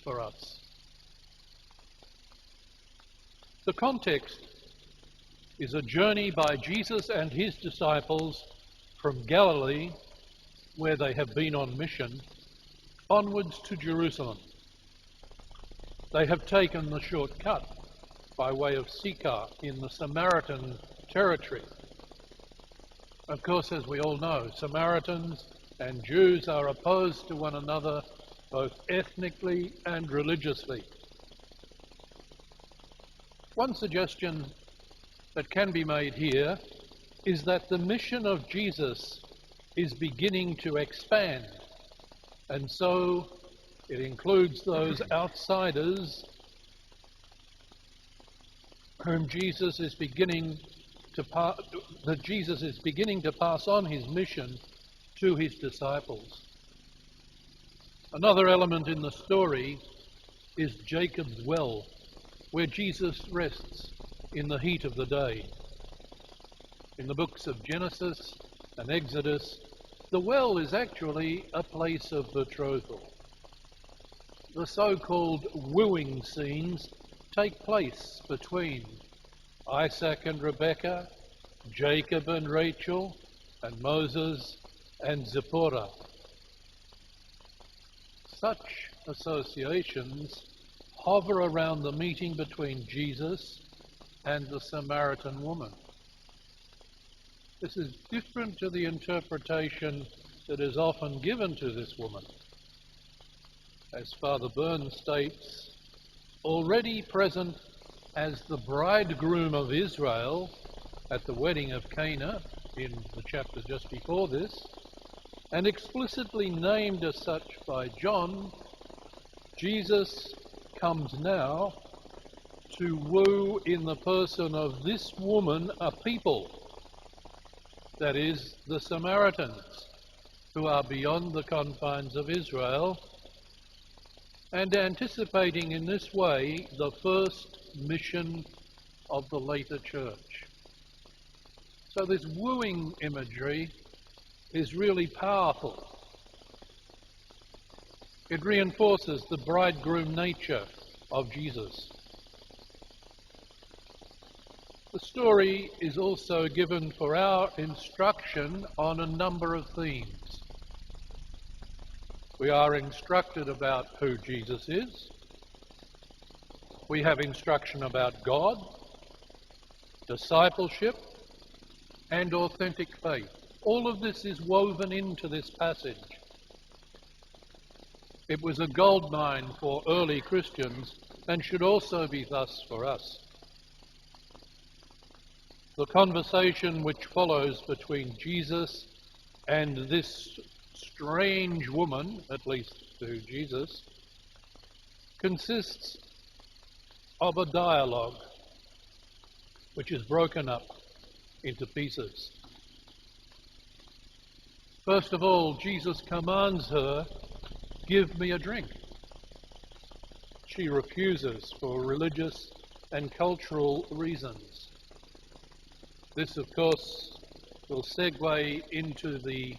for us. The context is a journey by Jesus and his disciples from Galilee, where they have been on mission, onwards to Jerusalem. They have taken the shortcut by way of Sychar in the Samaritan territory. Of course, as we all know, Samaritans and Jews are opposed to one another both ethnically and religiously. One suggestion that can be made here is that the mission of Jesus is beginning to expand, and so it includes those outsiders whom Jesus is beginning to pass on his mission to his disciples. Another element in the story is Jacob's well, where Jesus rests in the heat of the day. In the books of Genesis and Exodus, the well is actually a place of betrothal. The so-called wooing scenes take place between Isaac and Rebekah, Jacob and Rachel, and Moses and Zipporah. Such associations hover around the meeting between Jesus and the Samaritan woman. This is different to the interpretation that is often given to this woman. As Father Burns states, already present as the bridegroom of Israel at the wedding of Cana in the chapter just before this, and explicitly named as such by John, Jesus comes now to woo in the person of this woman a people, that is, the Samaritans, who are beyond the confines of Israel, and anticipating in this way the first mission of the later church. So this wooing imagery is really powerful. It reinforces the bridegroom nature of Jesus. The story is also given for our instruction on a number of themes. We are instructed about who Jesus is. We have instruction about God, discipleship, and authentic faith. All of this is woven into this passage. It was a goldmine for early Christians and should also be thus for us. The conversation which follows between Jesus and this strange woman, at least to Jesus, consists of a dialogue which is broken up into pieces. First of all, Jesus commands her, "Give me a drink." She refuses for religious and cultural reasons. This, of course, will segue into the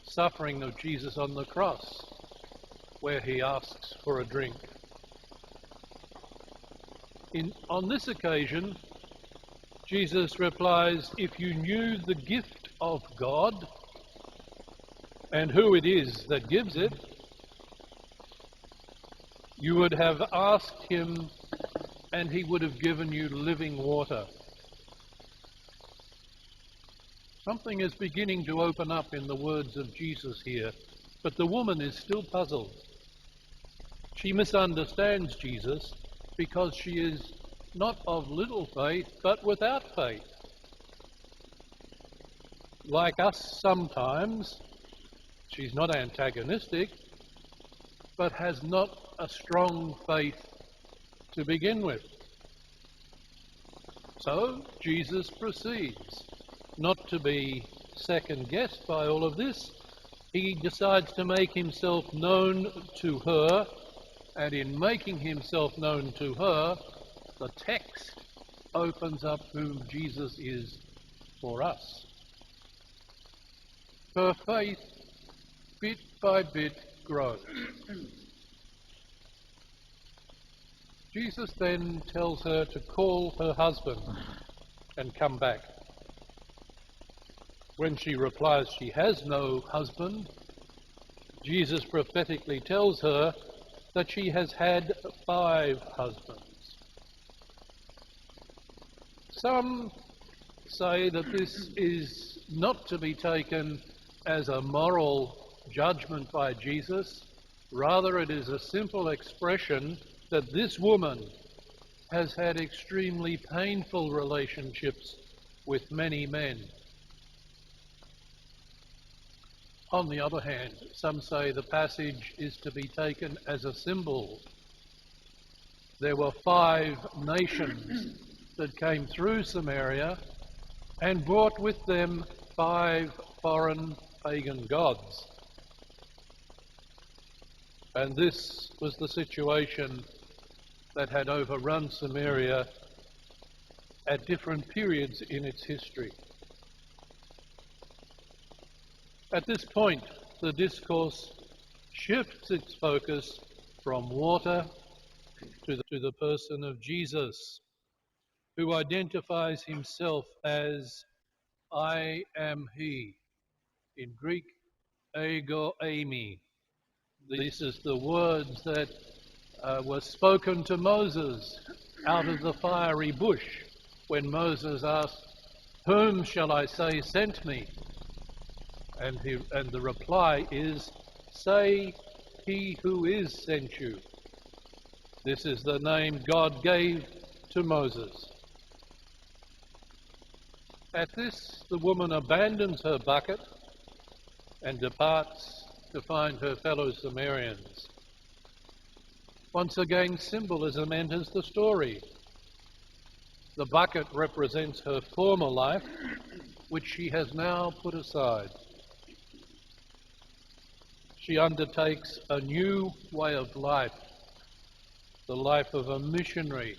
suffering of Jesus on the cross, where he asks for a drink. On this occasion, Jesus replies, "If you knew the gift of God and who it is that gives it, you would have asked him and he would have given you living water." Something is beginning to open up in the words of Jesus here, but the woman is still puzzled. She misunderstands Jesus because she is not of little faith, but without faith. Like us sometimes, she's not antagonistic, but has not a strong faith to begin with. So Jesus proceeds. Not to be second-guessed by all of this, he decides to make himself known to her, and in making himself known to her, the text opens up who Jesus is for us. Her faith, bit by bit, grows. Jesus then tells her to call her husband and come back. When she replies she has no husband, Jesus prophetically tells her that she has had 5 husbands. Some say that this is not to be taken as a moral judgment by Jesus. Rather, it is a simple expression that this woman has had extremely painful relationships with many men. On the other hand, some say the passage is to be taken as a symbol. There were 5 nations that came through Samaria and brought with them 5 foreign pagan gods. And this was the situation that had overrun Samaria at different periods in its history. At this point, the discourse shifts its focus from water to the person of Jesus, who identifies himself as I am he. In Greek, ego eimi. This is the words that were spoken to Moses out of the fiery bush when Moses asked, "Whom shall I say sent me?" And the reply is, "Say, he who is sent you." This is the name God gave to Moses. At this, the woman abandons her bucket and departs to find her fellow Samaritans. Once again, symbolism enters the story. The bucket represents her former life, which she has now put aside. She undertakes a new way of life, the life of a missionary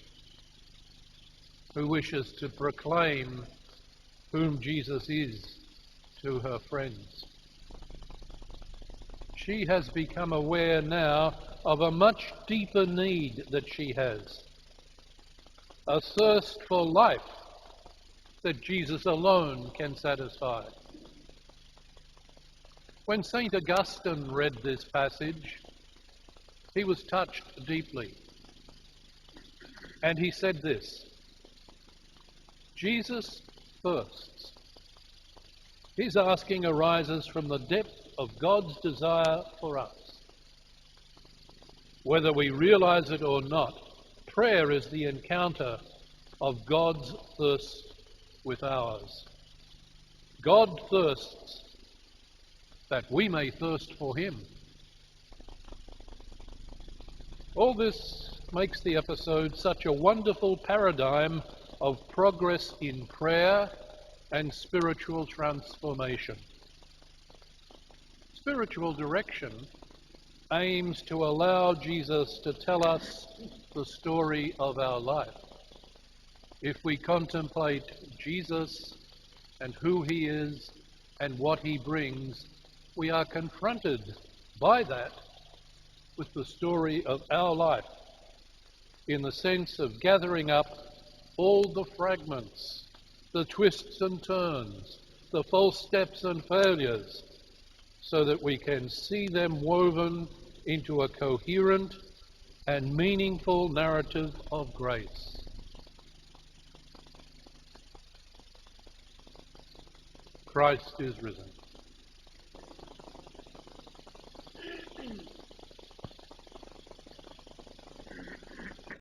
who wishes to proclaim whom Jesus is to her friends. She has become aware now of a much deeper need that she has, a thirst for life that Jesus alone can satisfy. When St. Augustine read this passage, he was touched deeply. And he said this: Jesus thirsts. His asking arises from the depth of God's desire for us. Whether we realize it or not, prayer is the encounter of God's thirst with ours. God thirsts that we may thirst for him. All this makes the episode such a wonderful paradigm of progress in prayer and spiritual transformation. Spiritual direction aims to allow Jesus to tell us the story of our life. If we contemplate Jesus and who he is and what he brings, we are confronted by that with the story of our life, in the sense of gathering up all the fragments, the twists and turns, the false steps and failures, so that we can see them woven into a coherent and meaningful narrative of grace. Christ is risen.